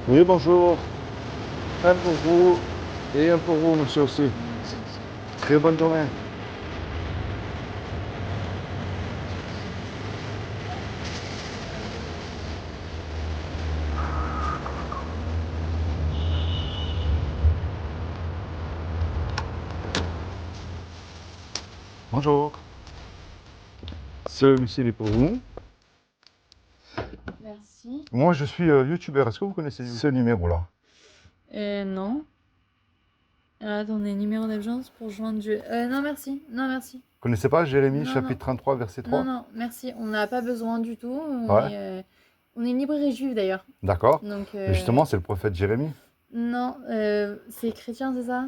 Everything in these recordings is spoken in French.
Oui, bonjour. Un pour vous et un pour vous, monsieur aussi. Très bonne journée. Bonjour. Celui-ci est pour vous. Merci. Moi, je suis youtubeur. Est-ce que vous connaissez ce numéro-là? Non. Attendez, numéro d'urgence pour joindre Dieu. Non, merci. Non, merci. Vous connaissez pas Jérémie, Non, chapitre 33, verset 3? Non, merci. On n'a pas besoin du tout. Ouais. On est une librairie juive d'ailleurs. D'accord. Donc, Mais justement, c'est le prophète Jérémie. non, c'est chrétien, c'est ça?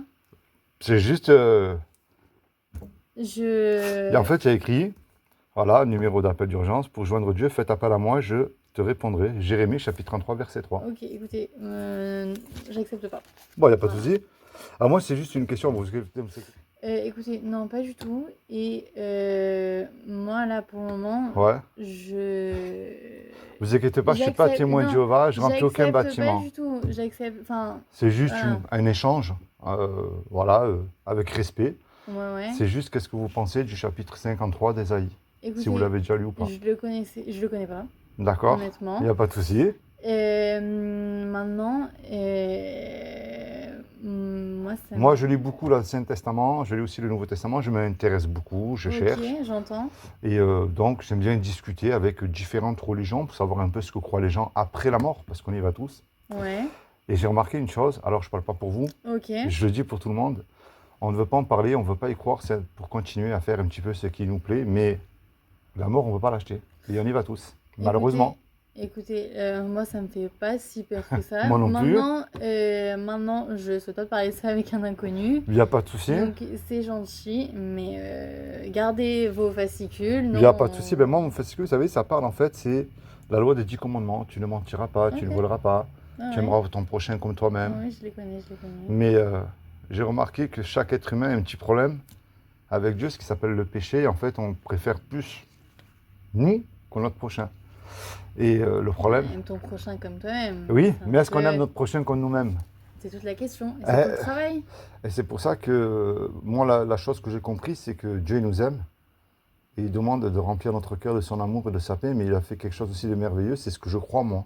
C'est juste... Je. Et en fait, il y a écrit, voilà, numéro d'appel d'urgence. Pour joindre Dieu, faites appel à moi, je te répondrai. Jérémie, chapitre 33, verset 3. Ok, écoutez, j'accepte pas. Bon, il n'y a pas de souci. Ah, moi, c'est juste une question. Écoutez, non, pas du tout. Et moi, là, pour le moment, Ouais. je. Vous inquiétez pas, je suis pas J'accepte- témoin de non, Jéhovah, je remplis aucun J'accepte bâtiment. pas du tout. J'accepte. Enfin, C'est juste voilà. un échange, voilà, avec respect. Ouais. C'est juste qu'est-ce que vous pensez du chapitre 53 d'Ésaïe, Écoutez, si vous l'avez déjà lu ou pas. je le connais pas, D'accord, honnêtement. il n'y a pas de souci. Maintenant, Moi, je lis beaucoup l'Ancien Testament, je lis aussi le Nouveau Testament, je m'intéresse beaucoup, je cherche. Ok, j'entends. Et donc, j'aime bien discuter avec différentes religions pour savoir un peu ce que croient les gens après la mort, parce qu'on y va tous. Ouais, Et j'ai remarqué une chose, alors je ne parle pas pour vous, ok. je le dis pour tout le monde, on ne veut pas en parler, on ne veut pas y croire, c'est pour continuer à faire un petit peu ce qui nous plaît, mais la mort, on ne veut pas l'acheter. Et on y va tous, malheureusement. Écoutez, moi ça me fait pas si peur que ça. Moi non plus. Maintenant, je souhaite pas parler de ça avec un inconnu. Il n'y a pas de souci. Donc c'est gentil, mais gardez vos fascicules. Il n'y a pas de souci. Ben moi, mon fascicule, vous savez, ça parle en fait, c'est la loi des 10 commandements. Tu ne mentiras pas, tu ne Ok. voleras pas, Ah tu ouais. aimeras ton prochain comme toi-même. Oui, je les connais. Mais j'ai remarqué que chaque être humain a un petit problème avec Dieu, ce qui s'appelle le péché. En fait, on préfère plus nous que notre prochain. Et le problème... Aime ton prochain comme toi-même. Oui, C'est un mais est-ce qu'on peu- aime notre prochain comme nous-mêmes? C'est toute la question. Et c'est tout le travail. Et c'est pour ça que moi, la chose que j'ai compris, c'est que Dieu nous aime. Et il demande de remplir notre cœur de son amour et de sa paix, mais il a fait quelque chose aussi de merveilleux, c'est ce que je crois moi.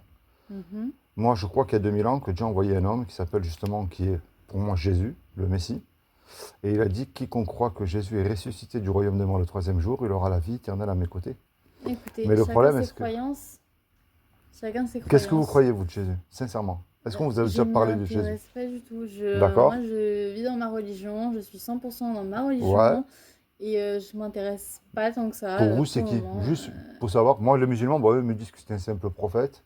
Mhm. Moi, je crois qu'il y a 2000 ans que Dieu a envoyé un homme qui s'appelle justement, qui est pour moi Jésus, le Messie. Et il a dit, quiconque croit que Jésus est ressuscité du royaume des morts le troisième jour, il aura la vie éternelle à mes côtés. Écoutez, Mais le chacun problème, ses est-ce que... croyances. Chacun ses croyances. Qu'est-ce que vous croyez, vous, de Jésus, sincèrement? Est-ce qu'on vous a déjà parlé de Je Jésus? ne m'intéresse pas du tout. D'accord. Moi, je vis dans ma religion. Je suis 100% dans ma religion. Ouais. Et je m'intéresse pas tant que ça. Pour vous, c'est le qui? moment. Juste pour savoir. Moi, les musulmans, bon, eux me disent que c'est un simple prophète.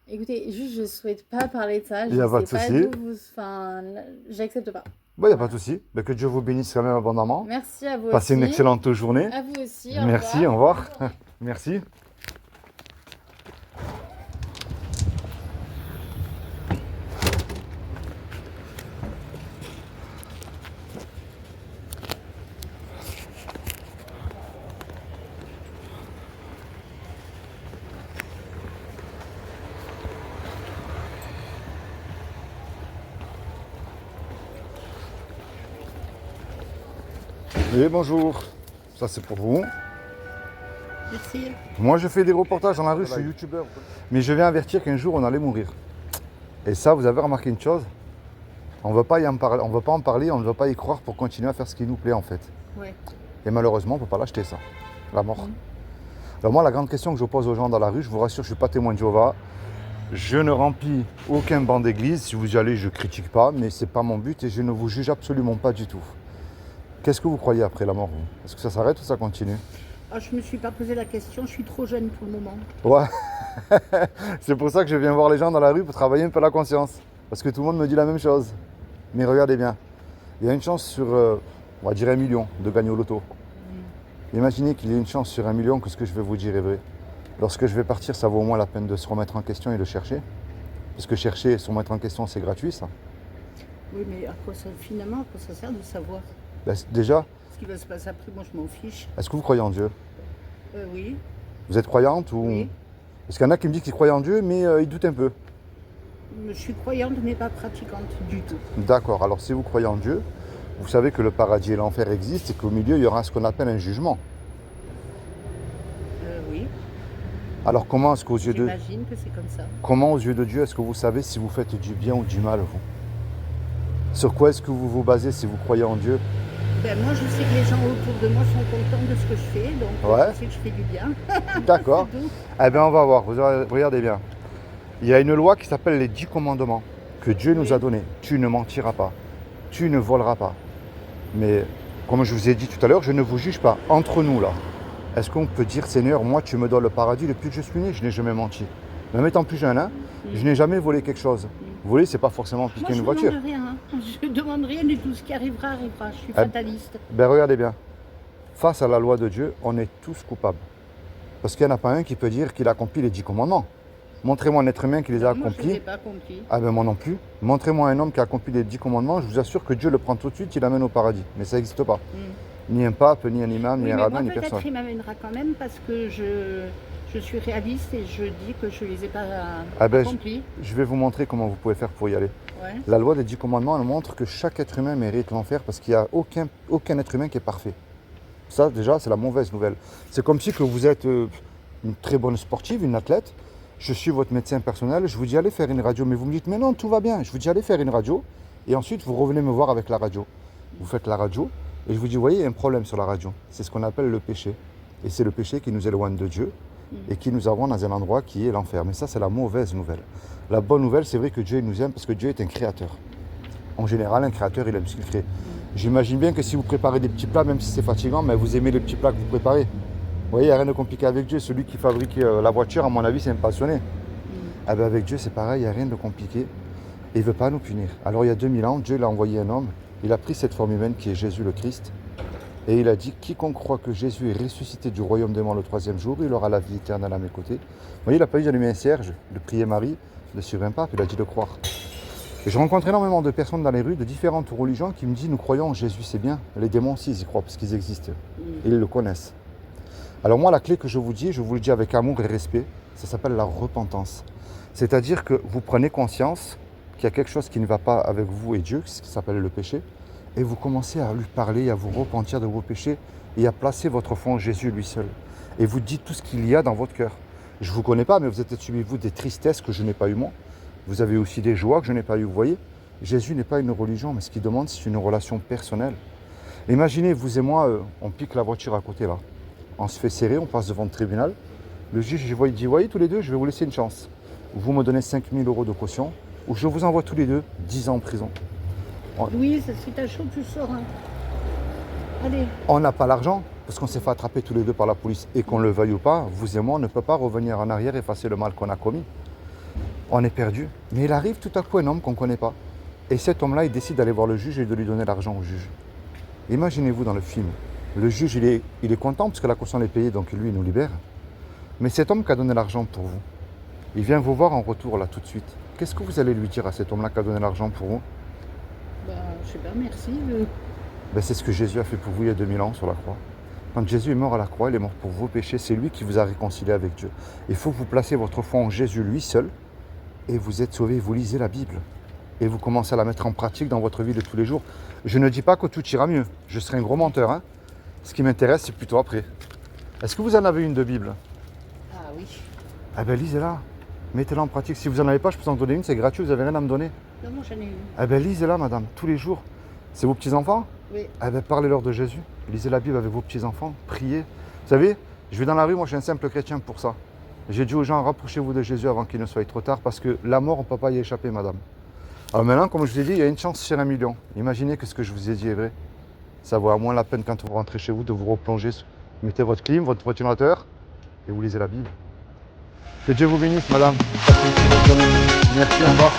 Écoutez, juste, je souhaite pas parler de ça. Il y a Je pas de sais pas souci. d'où vous. Enfin, j'accepte pas. Bon, il n'y a pas de souci. Mais que Dieu vous bénisse quand même abondamment. Merci à vous Passez aussi. une excellente journée. À vous aussi. Merci, au revoir. Merci. Oui, bonjour. Ça, c'est pour vous. Merci. Moi, je fais des reportages dans la rue, je suis youtubeur. Mais je viens avertir qu'un jour, on allait mourir. Et ça, vous avez remarqué une chose? On ne veut pas en parler, on ne veut pas y croire pour continuer à faire ce qui nous plaît, en fait. Ouais. Et malheureusement, on ne peut pas l'acheter, ça. La mort. Mhm. Alors moi, la grande question que je pose aux gens dans la rue, je vous rassure, je ne suis pas témoin de Jéhovah. Je ne remplis aucun banc d'église. Si vous y allez, je ne critique pas, mais ce n'est pas mon but et je ne vous juge absolument pas du tout. Qu'est-ce que vous croyez après la mort, vous? Est-ce que ça s'arrête ou ça continue? Ah, je ne me suis pas posé la question, je suis trop jeune pour le moment. Ouais. C'est pour ça que je viens voir les gens dans la rue pour travailler un peu la conscience. Parce que tout le monde me dit la même chose. Mais regardez bien, il y a une chance sur, on va dire 1 million de gagner au loto. Imaginez qu'il y ait une chance sur 1 million que ce que je vais vous dire est vrai. Lorsque je vais partir, ça vaut au moins la peine de se remettre en question et de chercher. Parce que chercher et se remettre en question, c'est gratuit, ça. Oui, mais à quoi ça, finalement, à quoi ça sert de savoir Ben, déjà, ce qui va se passer après? Moi, je m'en fiche. est-ce que vous croyez en Dieu? Oui, Vous êtes croyante ou... oui. Parce qu'il y en a qui me disent qu'ils croient en Dieu, mais ils doutent un peu. Je suis croyante mais pas pratiquante du tout. D'accord. Alors si vous croyez en Dieu, vous savez que le paradis et l'enfer existent et qu'au milieu, il y aura ce qu'on appelle un jugement. Oui, Alors comment est-ce qu'aux yeux de... j'imagine que c'est comme ça. Comment aux yeux de Dieu est-ce que vous savez si vous faites du bien ou du mal, vous? Sur quoi est-ce que vous vous basez si vous croyez en Dieu? Ben, moi, je sais que les gens autour de moi sont contents de ce que je fais, donc Ouais. je sais que je fais du bien. D'accord. C'est tout. Eh bien, on va voir. Regardez bien. Il y a une loi qui s'appelle les 10 commandements que Dieu nous a donnés. Tu ne mentiras pas. Tu ne voleras pas. Mais comme je vous ai dit tout à l'heure, je ne vous juge pas. Entre nous, là, est-ce qu'on peut dire, Seigneur, moi, tu me donnes le paradis depuis que je suis né, je n'ai jamais menti. Même étant plus jeune, hein, je n'ai jamais volé quelque chose. Voler, c'est pas forcément Moi, piquer je une ne voiture. demande rien. Hein. Je ne demande rien du tout. Ce qui arrivera, arrivera. Je suis Ah. fataliste. Ben regardez bien. Face à la loi de Dieu, on est tous coupables. Parce qu'il n'y en a pas un qui peut dire qu'il a accompli les 10 commandements. Montrez-moi un être humain qui les a Moi, je ne accomplis. les ai pas accomplis. Ah ben moi non plus. Montrez-moi un homme qui a accompli les 10 commandements, je vous assure que Dieu le prend tout de suite, il l'amène au paradis. Mais ça n'existe pas. Ni un pape, ni un imam, ni Oui, un mais rabbin, moi, ni peut-être personne. il m'amènera quand même parce que je suis réaliste et je dis que je ne les ai pas Ah ben, accomplis. je vais vous montrer comment vous pouvez faire pour y aller. Ouais. La loi des 10 commandements, elle montre que chaque être humain mérite l'enfer parce qu'il n'y a aucun être humain qui est parfait. Ça, déjà, c'est la mauvaise nouvelle. C'est comme si que vous êtes une très bonne sportive, une athlète. Je suis votre médecin personnel, je vous dis allez faire une radio, mais vous me dites mais non, tout va bien. Je vous dis allez faire une radio et ensuite vous revenez me voir avec la radio. Vous faites la radio et je vous dis vous voyez, il y a un problème sur la radio. C'est ce qu'on appelle le péché. Et c'est le péché qui nous éloigne de Dieu et qui nous envoie dans un endroit qui est l'enfer. Mais ça, c'est la mauvaise nouvelle. La bonne nouvelle, c'est vrai que Dieu nous aime parce que Dieu est un créateur. En général, un créateur, il aime ce qu'il crée. J'imagine bien que si vous préparez des petits plats, même si c'est fatigant, mais vous aimez les petits plats que vous préparez. Vous voyez, il n'y a rien de compliqué avec Dieu. Celui qui fabrique la voiture, à mon avis, c'est un passionné. Ah ben avec Dieu, c'est pareil, il n'y a rien de compliqué. Et il ne veut pas nous punir. Alors il y a 2000 ans, Dieu l'a envoyé un homme. Il a pris cette forme humaine qui est Jésus le Christ. Et il a dit, quiconque croit que Jésus est ressuscité du royaume des morts le 3e jour, il aura la vie éternelle à mes côtés. Vous voyez, il n'a pas dit d'allumer un cierge, de prier Marie, de suivre un pape, il a dit de croire. Et je rencontre énormément de personnes dans les rues de différentes religions qui me disent, nous croyons en Jésus, c'est bien. Les démons aussi, ils y croient parce qu'ils existent. Et ils le connaissent. Alors moi, la clé que je vous le dis avec amour et respect, ça s'appelle la repentance. C'est-à-dire que vous prenez conscience qu'il y a quelque chose qui ne va pas avec vous et Dieu, ce qui s'appelle le péché, et vous commencez à lui parler, à vous repentir de vos péchés et à placer votre foi en Jésus lui seul. Et vous dites tout ce qu'il y a dans votre cœur. Je ne vous connais pas, mais vous êtes subi, vous, des tristesses que je n'ai pas eu moi. Vous avez aussi des joies que je n'ai pas eues. Vous voyez, Jésus n'est pas une religion, mais ce qu'il demande, c'est une relation personnelle. Imaginez, vous et moi, on pique la voiture à côté là. On se fait serrer, on passe devant le tribunal. Le juge, il dit, voyez tous les deux, je vais vous laisser une chance. Vous me donnez 5 000 € de caution, ou je vous envoie tous les deux 10 ans en prison. Oui, si t'as chaud, tu sors. Hein. Allez. On n'a pas l'argent, parce qu'on s'est fait attraper tous les deux par la police. Et qu'on le veuille ou pas, vous et moi, on ne peut pas revenir en arrière et effacer le mal qu'on a commis. On est perdu. Mais il arrive tout à coup un homme qu'on ne connaît pas. Et cet homme-là, il décide d'aller voir le juge et de lui donner l'argent au juge. Imaginez-vous dans le film. Le juge, il est content parce que la caution est payée, donc lui, il nous libère. Mais cet homme qui a donné l'argent pour vous, il vient vous voir en retour, là, tout de suite. Qu'est-ce que vous allez lui dire à cet homme-là qui a donné l'argent pour vous? Bah, je sais pas, merci. Ben, c'est ce que Jésus a fait pour vous il y a 2000 ans sur la croix. Quand Jésus est mort à la croix, il est mort pour vos péchés. C'est lui qui vous a réconcilié avec Dieu. Il faut que vous placez votre foi en Jésus lui seul et vous êtes sauvés. Vous lisez la Bible et vous commencez à la mettre en pratique dans votre vie de tous les jours. Je ne dis pas que tout ira mieux. Je serai un gros menteur. Hein. Ce qui m'intéresse, c'est plutôt après. Est-ce que vous en avez une de Bible? Ah oui. Ah ben lisez-la. Mettez-la en pratique. Si vous n'en avez pas, je peux vous en donner une. C'est gratuit, vous n'avez rien à me donner. Non, moi j'en ai une. Ah ben lisez-la, madame, tous les jours. C'est vos petits-enfants? Oui. Eh bien, parlez-leur de Jésus. Lisez la Bible avec vos petits-enfants. Priez. Vous savez, je vais dans la rue, moi je suis un simple chrétien pour ça. J'ai dit aux gens, rapprochez-vous de Jésus avant qu'il ne soit trop tard, parce que la mort, on ne peut pas y échapper, madame. Alors maintenant, comme je vous ai dit, il y a une chance sur 1 million. Imaginez que ce que je vous ai dit est vrai. Ça vaut à moins la peine quand vous rentrez chez vous de vous replonger. Mettez votre clim, votre ventilateur, et vous lisez la Bible. Que Dieu vous bénisse, madame. Passez une très bonne journée. Merci, au revoir.